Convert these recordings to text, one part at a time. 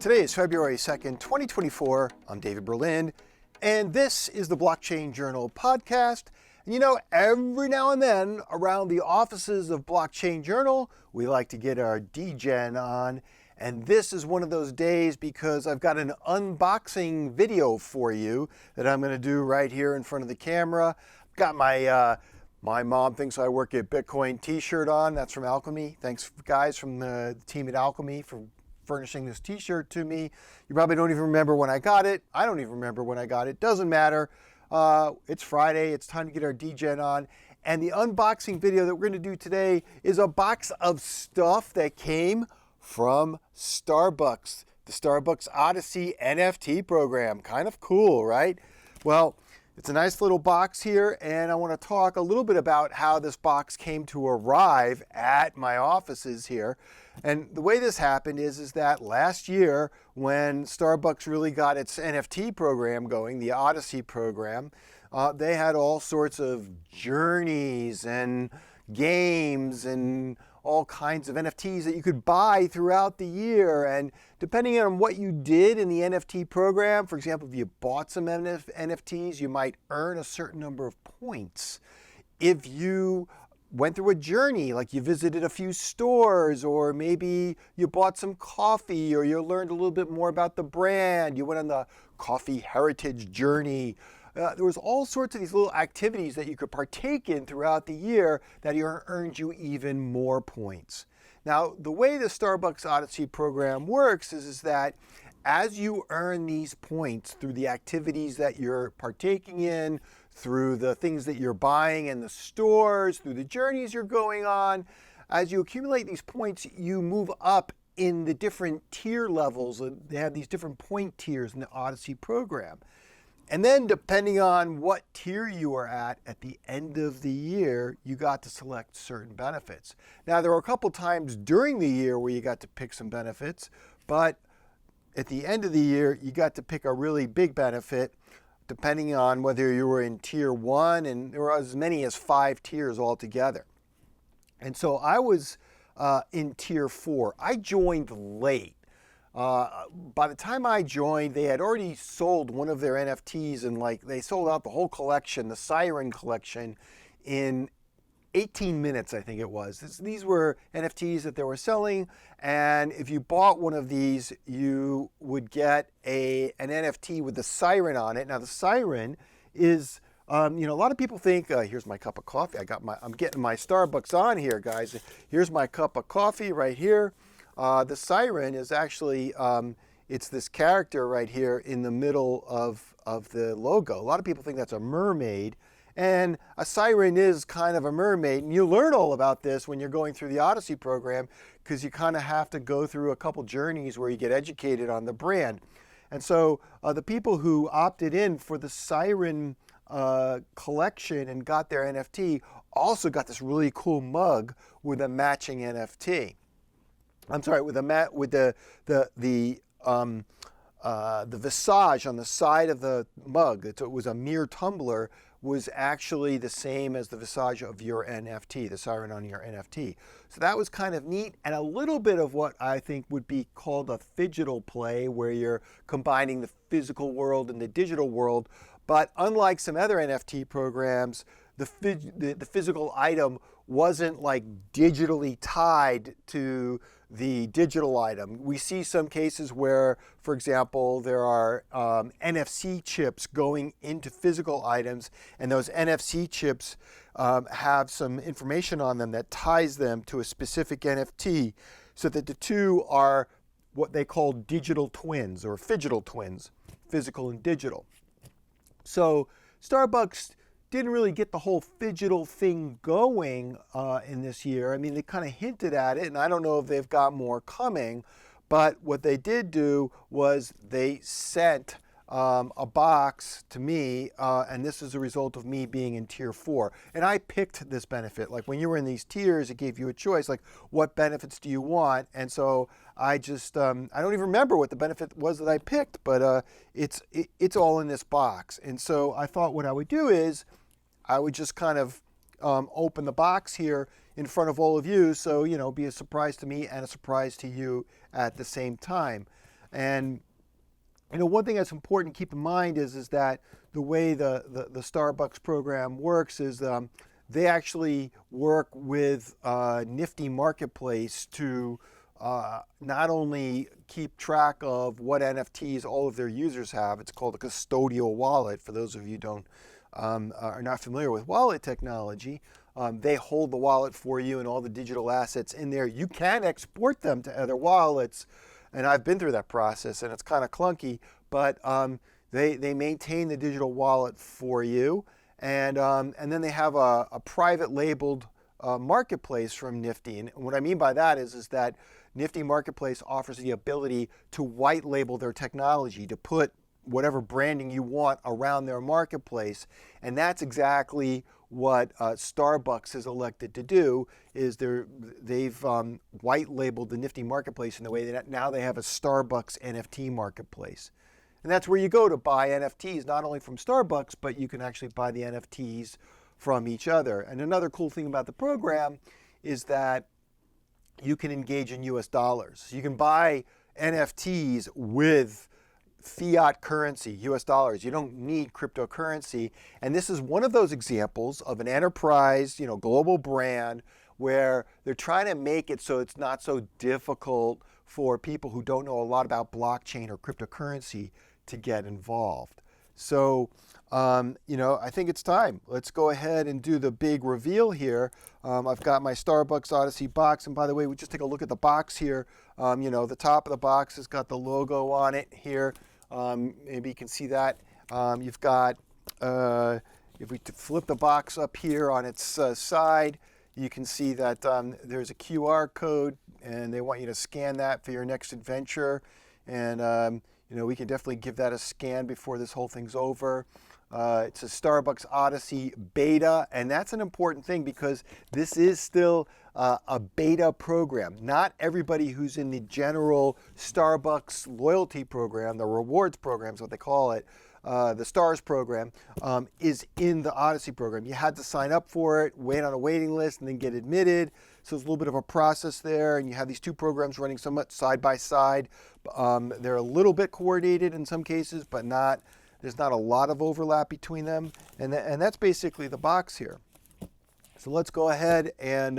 Today is February 2nd, 2024. I'm David Berlin, and this is the Blockchain Journal podcast. And you know, every now and then around the offices of Blockchain Journal, we like to get our degen on. And this is one of those days because I've got an unboxing video for you that I'm going to do right here in front of the camera. Got my my mom thinks I work at Bitcoin t-shirt on. That's from Alchemy. Thanks guys from the team at Alchemy for furnishing this t-shirt to me. You probably don't even remember when I got it. I don't even remember when I got it. Doesn't matter. It's Friday. It's time to get our degen on. And the unboxing video that we're going to do today is a box of stuff that came from Starbucks, the Starbucks Odyssey NFT program. Kind of cool, right? Well, it's a nice little box here, and I want to talk a little bit about how this box came to arrive at my offices here. And the way this happened is that last year, when Starbucks really got its NFT program going, the Odyssey program, they had all sorts of journeys and games and all kinds of NFTs that you could buy throughout the year. And depending on what you did in the NFT program, for example, if you bought some NFTs, you might earn a certain number of points. If you went through a journey, like you visited a few stores, or maybe you bought some coffee, or you learned a little bit more about the brand, you went on the coffee heritage journey. There was all sorts of these little activities that you could partake in throughout the year that earned you even more points. Now, the way the Starbucks Odyssey program works is that as you earn these points through the activities that you're partaking in, through the things that you're buying in the stores, through the journeys you're going on, as you accumulate these points, you move up in the different tier levels. They have these different point tiers in the Odyssey program. And then depending on what tier you are at the end of the year, you got to select certain benefits. Now, there were a couple times during the year where you got to pick some benefits, but at the end of the year, you got to pick a really big benefit depending on whether you were in tier 1, and there were as many as 5 tiers altogether. And so I was in tier 4. I joined late. By the time I joined, they had already sold one of their NFTs, and they sold out the whole collection, the Siren collection, in 18 minutes, I think it was. These were NFTs that they were selling, and if you bought one of these, you would get an NFT with the Siren on it. Now, the Siren is, a lot of people think, here's my cup of coffee. I'm getting my Starbucks on here, guys. Here's my cup of coffee right here. The Siren is actually, it's this character right here in the middle of the logo. A lot of people think that's a mermaid, and a siren is kind of a mermaid. And you learn all about this when you're going through the Odyssey program, because you kind of have to go through a couple journeys where you get educated on the brand. And so the people who opted in for the Siren collection and got their NFT also got this really cool mug with a matching NFT. I'm sorry, with the visage on the side of the mug. It was a MiiR tumbler, was actually the same as the visage of your NFT, the siren on your NFT. So that was kind of neat, and a little bit of what I think would be called a phygital play, where you're combining the physical world and the digital world. But unlike some other NFT programs, the physical item wasn't digitally tied to the digital item. We see some cases where, for example, there are NFC chips going into physical items, and those NFC chips have some information on them that ties them to a specific NFT, so that the two are what they call digital twins or phygital twins, physical and digital. So Starbucks didn't really get the whole phygital thing going in this year. I mean, they kind of hinted at it, and I don't know if they've got more coming, but what they did do was they sent a box to me, and this is a result of me being in tier 4. And I picked this benefit. Like when you were in these tiers, it gave you a choice, like what benefits do you want? And so I just, I don't even remember what the benefit was that I picked, but it's all in this box. And so I thought what I would do is I would just kind of open the box here in front of all of you, so, you know, be a surprise to me and a surprise to you at the same time. And one thing that's important to keep in mind is that the way the Starbucks program works is they actually work with Nifty Marketplace to not only keep track of what NFTs all of their users have. It's called a custodial wallet. For those of you who don't are not familiar with wallet technology, they hold the wallet for you and all the digital assets in there. You can export them to other wallets, and I've been through that process, and it's kind of clunky, but they maintain the digital wallet for you, and then they have a private labeled marketplace from Nifty. And what I mean by that is that Nifty Marketplace offers the ability to white label their technology, to put whatever branding you want around their marketplace. And that's exactly what Starbucks has elected to do. Is they've white labeled the Nifty Marketplace in the way that now they have a Starbucks NFT marketplace. And that's where you go to buy NFTs, not only from Starbucks, but you can actually buy the NFTs from each other. And another cool thing about the program is that you can engage in US dollars. You can buy NFTs with fiat currency, US dollars. You don't need cryptocurrency. And this is one of those examples of an enterprise, global brand where they're trying to make it so it's not so difficult for people who don't know a lot about blockchain or cryptocurrency to get involved. So, I think it's time. Let's go ahead and do the big reveal here. I've got my Starbucks Odyssey box. And by the way, we just take a look at the box here. The top of the box has got the logo on it here. Maybe you can see that. You've got, if we flip the box up here on its side, you can see that there's a QR code, and they want you to scan that for your next adventure. And, we can definitely give that a scan before this whole thing's over. It's a Starbucks Odyssey beta, and that's an important thing because this is still a beta program. Not everybody who's in the general Starbucks loyalty program, the rewards program is what they call it, the STARS program, is in the Odyssey program. You had to sign up for it, wait on a waiting list, and then get admitted. So it's a little bit of a process there, and you have these two programs running somewhat side by side. They're a little bit coordinated in some cases, but there's not a lot of overlap between them. And that's basically the box here. So let's go ahead and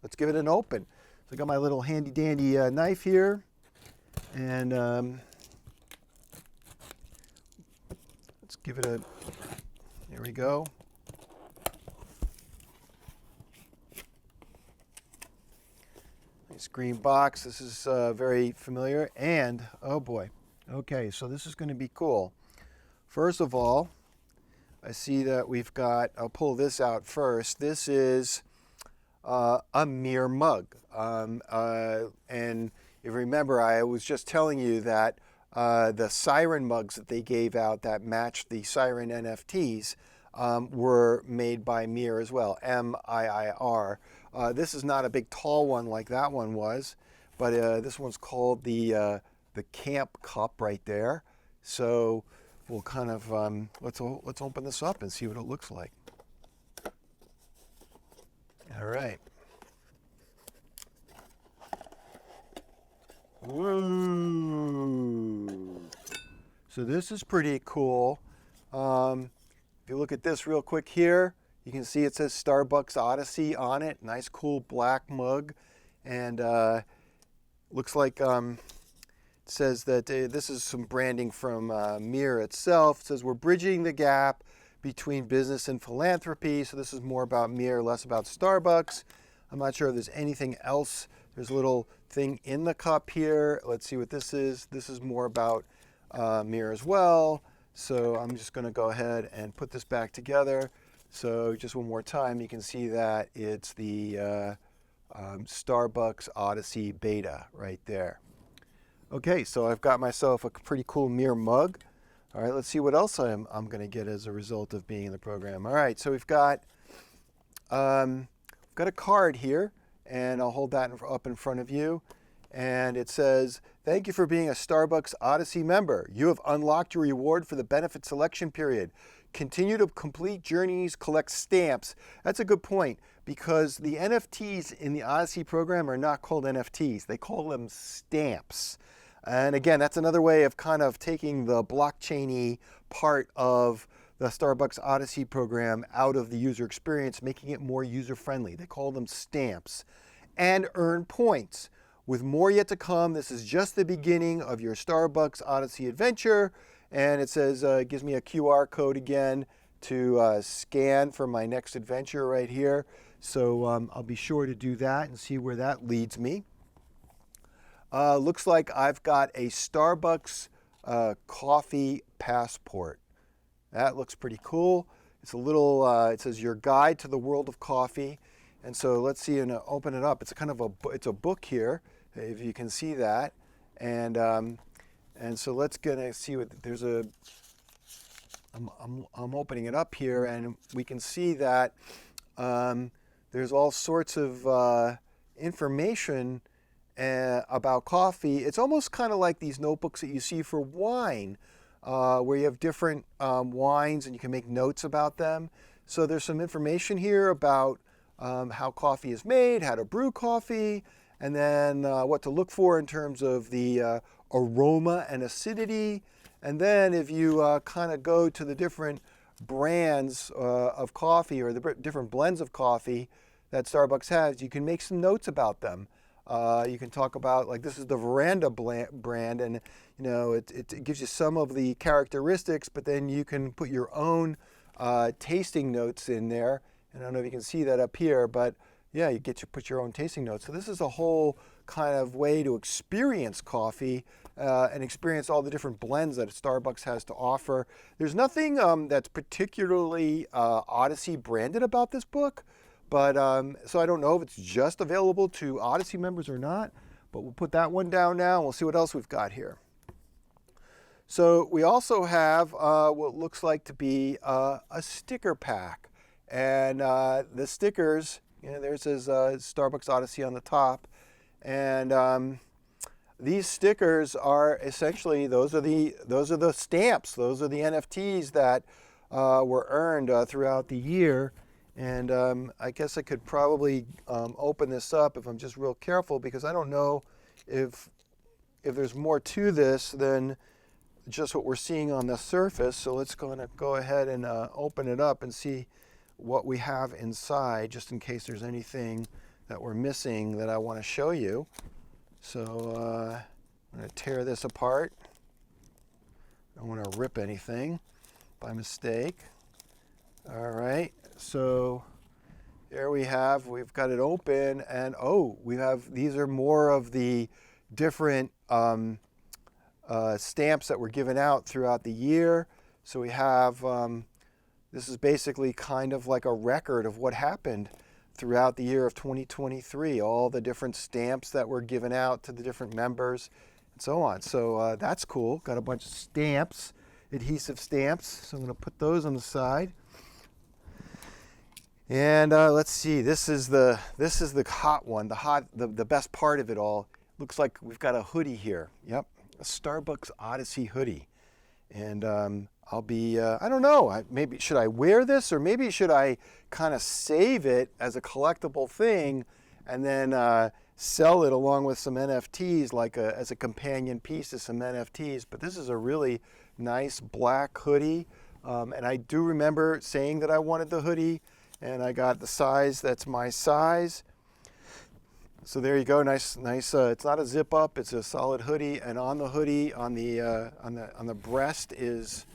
let's give it an open. So I got my little handy dandy knife here, and let's give it there we go. Nice green box. This is very familiar, and oh boy. Okay, so this is going to be cool. First of all, I see that we've got, I'll pull this out first. This is a MiiR mug. And if you remember, I was just telling you that the Siren mugs that they gave out that matched the Siren NFTs were made by MiiR as well, MiiR. This is not a big tall one like that one was, but this one's called the Camp Cup right there. So we'll kind of, let's open this up and see what it looks like. All right. Ooh. So this is pretty cool. If you look at this real quick here, you can see it says Starbucks Odyssey on it. Nice, cool black mug. And looks like it says that this is some branding from MiiR itself. It says we're bridging the gap between business and philanthropy. So this is more about MiiR, less about Starbucks. I'm not sure if there's anything else. There's a little thing in the cup here. Let's see what this is. This is more about MiiR as well. So I'm just going to go ahead and put this back together. So just one more time, you can see that it's the Starbucks Odyssey beta right there. Okay, so I've got myself a pretty cool MiiR mug. All right, let's see what else I'm going to get as a result of being in the program. All right, so we've got a card here, and I'll hold that up in front of you. And it says, thank you for being a Starbucks Odyssey member. You have unlocked your reward for the benefit selection period. Continue to complete journeys, collect stamps. That's a good point, because the NFTs in the Odyssey program are not called NFTs. They call them stamps. And again, that's another way of kind of taking the blockchain-y part of the Starbucks Odyssey program out of the user experience, making it more user-friendly. They call them stamps. And earn points. With more yet to come, this is just the beginning of your Starbucks Odyssey adventure. And it says, it gives me a QR code again to scan for my next adventure right here. So I'll be sure to do that and see where that leads me. Looks like I've got a Starbucks coffee passport. That looks pretty cool. It's a little, it says your guide to the world of coffee. And so let's see and open it up. It's a kind of it's a book here, if you can see that. And so let's see what there's a. I'm opening it up here, and we can see that there's all sorts of information about coffee. It's almost kind of like these notebooks that you see for wine, where you have different wines and you can make notes about them. So there's some information here about how coffee is made, how to brew coffee, and then what to look for in terms of the aroma and acidity. And then if you kind of go to the different brands of coffee or the different blends of coffee that Starbucks has, you can make some notes about them. You can talk about, like, this is the Veranda brand, and you know it gives you some of the characteristics, but then you can put your own tasting notes in there. And I don't know if you can see that up here, but yeah, you get to put your own tasting notes. So this is a whole kind of way to experience coffee and experience all the different blends that Starbucks has to offer. There's nothing that's particularly Odyssey branded about this book, but so I don't know if it's just available to Odyssey members or not, but we'll put that one down now and we'll see what else we've got here. So we also have what looks like to be a sticker pack. And the stickers, you know, there says Starbucks Odyssey on the top. And these stickers are essentially, those are the stamps, those are the NFTs that were earned throughout the year. And I guess I could probably open this up if I'm just real careful, because I don't know if there's more to this than just what we're seeing on the surface. So let's go ahead and open it up and see what we have inside, just in case there's anything that we're missing that I want to show you. So I'm going to tear this apart. I don't want to rip anything by mistake. All right, so here we've got it open, and these are more of the different stamps that were given out throughout the year. So we have, this is basically kind of like a record of what happened throughout the year of 2023, all the different stamps that were given out to the different members and so on. So that's cool. Got a bunch of stamps, adhesive stamps. So I'm going to put those on the side. And let's see, this is the hot one, the best part of it all. Looks like we've got a hoodie here. Yep, a Starbucks Odyssey hoodie. And I'll be, I don't know, maybe should I wear this, or maybe should I kind of save it as a collectible thing and then sell it along with some NFTs, like as a companion piece to some NFTs. But this is a really nice black hoodie. And I do remember saying that I wanted the hoodie, and I got the size that's my size. So there you go, nice. It's not a zip up; it's a solid hoodie. And on the hoodie, on the breast is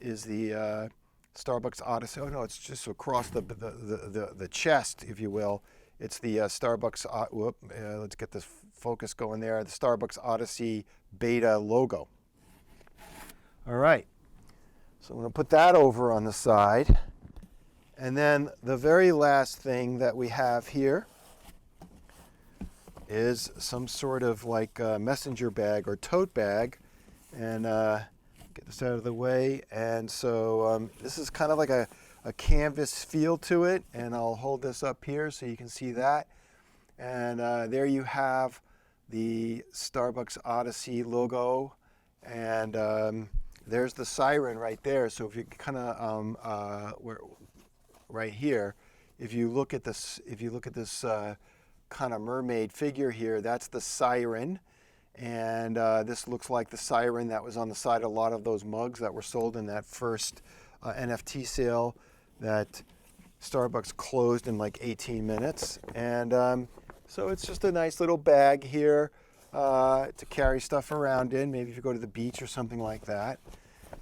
the Starbucks Odyssey. Oh no, it's just across the chest, if you will. It's the Starbucks. Let's get this focus going there. The Starbucks Odyssey beta logo. All right. So I'm going to put that over on the side. And then the very last thing that we have here is some sort of like messenger bag or tote bag. And get this out of the way. And so this is kind of like a canvas feel to it. And I'll hold this up here so you can see that. And there you have the Starbucks Odyssey logo. And there's the siren right there. So if you kind of right here, if you look at this kind of mermaid figure here, that's the siren. And this looks like the siren that was on the side of a lot of those mugs that were sold in that first NFT sale that Starbucks closed in like 18 minutes. And so it's just a nice little bag here to carry stuff around in, maybe if you go to the beach or something like that.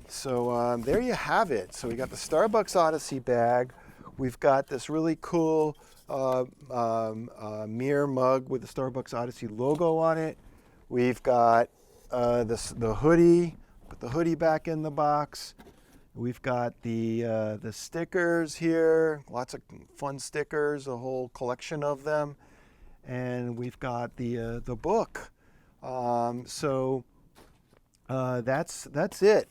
So there you have it. So we got the Starbucks Odyssey bag. We've got this really cool MiiR mug with the Starbucks Odyssey logo on it. We've got the hoodie, put the hoodie back in the box. We've got the stickers here, lots of fun stickers, a whole collection of them. And we've got the book. So that's it.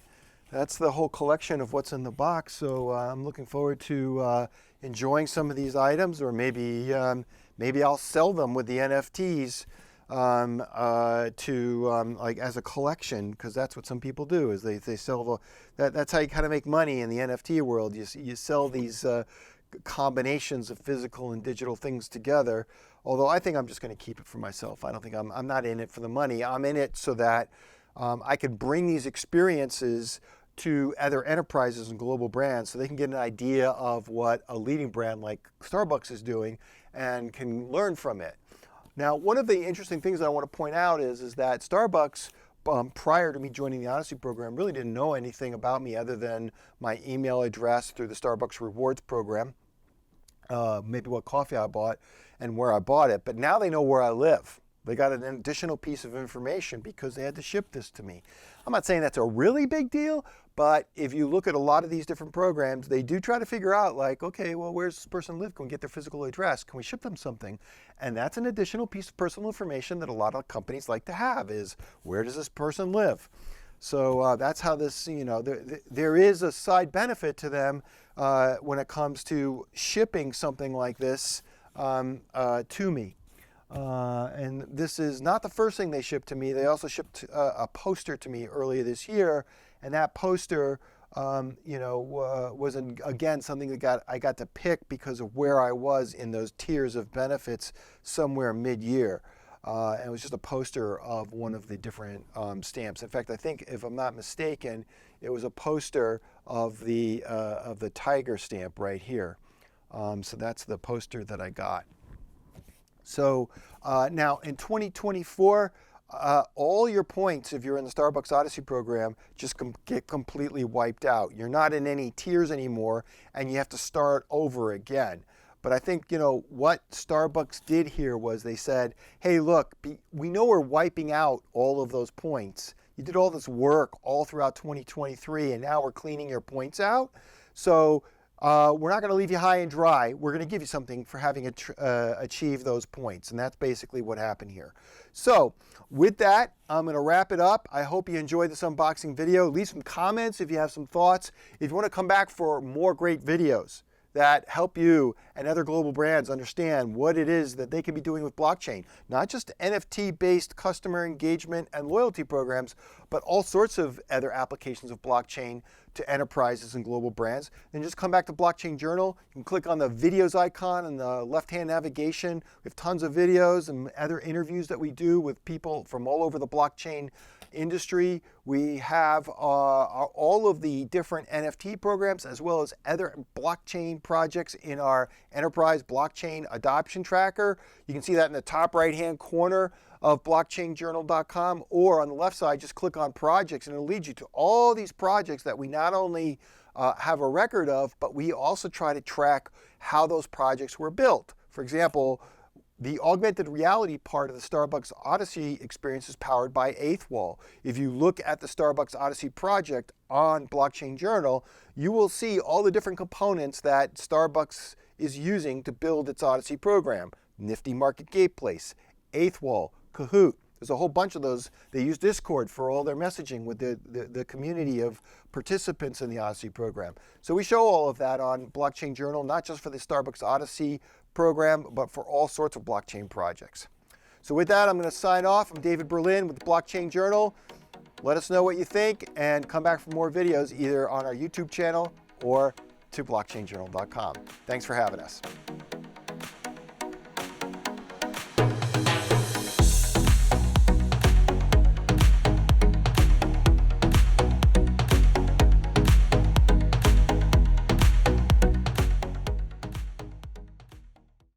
That's the whole collection of what's in the box. So I'm looking forward to enjoying some of these items, or maybe I'll sell them with the NFTs like as a collection, because that's what some people do, is they sell that's how you kind of make money in the NFT world. You sell these combinations of physical and digital things together. Although I think I'm just going to keep it for myself. I don't think I'm not in it for the money. I'm in it so that I could bring these experiences to other enterprises and global brands so they can get an idea of what a leading brand like Starbucks is doing and can learn from it. Now, one of the interesting things that I want to point out is that Starbucks, prior to me joining the Odyssey program, really didn't know anything about me other than my email address through the Starbucks Rewards program, maybe what coffee I bought and where I bought it. But now they know where I live. They got an additional piece of information because they had to ship this to me. I'm not saying that's a really big deal, but if you look at a lot of these different programs, they do try to figure out, like, okay, well, where's this person live? Can we get their physical address? Can we ship them something? And that's an additional piece of personal information that a lot of companies like to have, is where does this person live? So that's how this, there is a side benefit to them when it comes to shipping something like this to me. And this is not the first thing they shipped to me. They also shipped a poster to me earlier this year, and that poster, was again something that I got to pick because of where I was in those tiers of benefits somewhere mid-year. And it was just a poster of one of the different stamps. In fact, I think, if I'm not mistaken, it was a poster of the tiger stamp right here. So that's the poster that I got. So now in 2024, all your points, if you're in the Starbucks Odyssey program, just get completely wiped out. You're not in any tiers anymore, and you have to start over again. But I think, what Starbucks did here was they said, hey, look, we know we're wiping out all of those points. You did all this work all throughout 2023, and now we're cleaning your points out. So we're not going to leave you high and dry. We're going to give you something for having achieved those points. And that's basically what happened here. So with that, I'm going to wrap it up. I hope you enjoyed this unboxing video. Leave some comments if you have some thoughts. If you want to come back for more great videos that help you and other global brands understand what it is that they can be doing with blockchain. Not just NFT-based customer engagement and loyalty programs, but all sorts of other applications of blockchain to enterprises and global brands. Then just come back to Blockchain Journal. You can click on the videos icon in the left-hand navigation. We have tons of videos and other interviews that we do with people from all over the blockchain industry. We have all of the different NFT programs as well as other blockchain projects in our enterprise blockchain adoption tracker. You can see that in the top right hand corner of blockchainjournal.com, or on the left side, just click on projects and it'll lead you to all these projects that we not only have a record of, but we also try to track how those projects were built. For example, the augmented reality part of the Starbucks Odyssey experience is powered by Eighth Wall. If you look at the Starbucks Odyssey project on Blockchain Journal, you will see all the different components that Starbucks is using to build its Odyssey program. Nifty Market Gateplace, Eighth Wall, Kahoot. There's a whole bunch of those. They use Discord for all their messaging with the community of participants in the Odyssey program. So we show all of that on Blockchain Journal, not just for the Starbucks Odyssey program, but for all sorts of blockchain projects. So with that, I'm going to sign off. I'm David Berlin with the Blockchain Journal. Let us know what you think and come back for more videos either on our YouTube channel or to blockchainjournal.com. Thanks for having us.